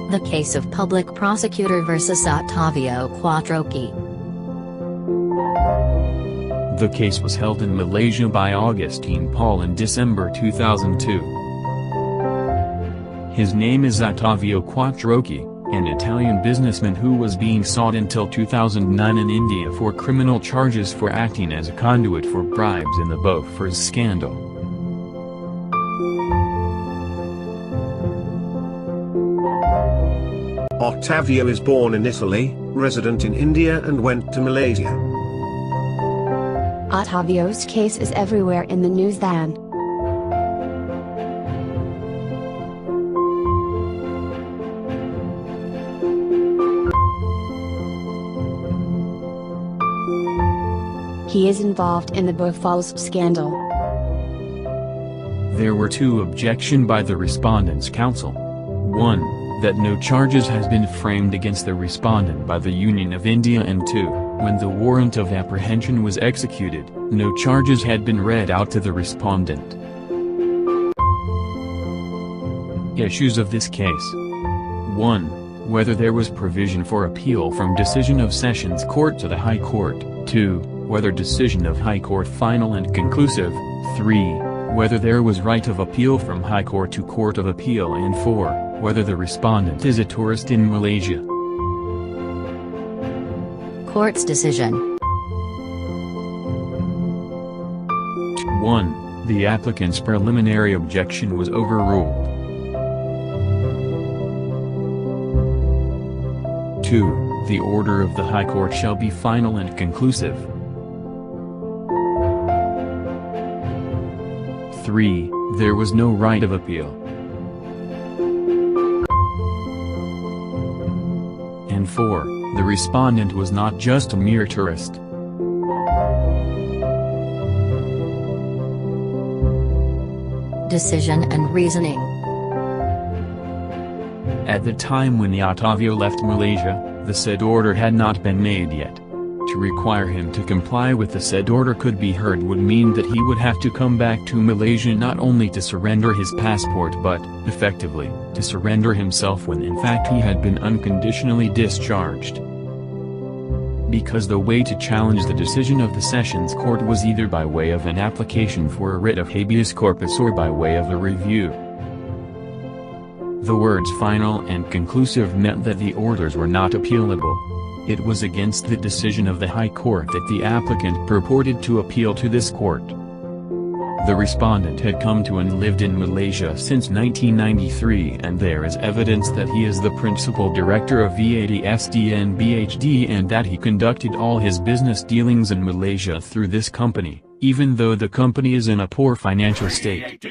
The case of Public Prosecutor versus Ottavio Quattrocchi. The case was held in Malaysia by Augustine Paul in December 2002. His name is Ottavio Quattrocchi, an Italian businessman who was being sought until 2009 in India for criminal charges for acting as a conduit for bribes in the Bofors scandal. Ottavio is born in Italy, resident in India and went to Malaysia. Ottavio's case is everywhere in the news then. He is involved in the Bofors scandal. There were two objections by the respondent's counsel. 1. That no charges has been framed against the respondent by the Union of India, and 2. When the warrant of apprehension was executed, no charges had been read out to the respondent. Issues of this case: 1. Whether there was provision for appeal from decision of Sessions Court to the High Court. 2. Whether decision of High Court final and conclusive. 3. Whether there was right of appeal from High Court to Court of Appeal. And 4. Whether the respondent is a tourist in Malaysia. Court's decision. 1. The applicant's preliminary objection was overruled. 2. The order of the High Court shall be final and conclusive. 3. There was no right of appeal. And 4. The respondent was not just a mere tourist. Decision and reasoning. At the time when Ottavio left Malaysia, the said order had not been made yet. To require him to comply with the said order could be heard would mean that he would have to come back to Malaysia not only to surrender his passport but, effectively, to surrender himself when in fact he had been unconditionally discharged. Because the way to challenge the decision of the Sessions Court was either by way of an application for a writ of habeas corpus or by way of a review. The words final and conclusive meant that the orders were not appealable. It was against the decision of the High Court that the applicant purported to appeal to this court. The respondent had come to and lived in Malaysia since 1993, and there is evidence that he is the principal director of VADSDN BHD and that he conducted all his business dealings in Malaysia through this company, even though the company is in a poor financial state.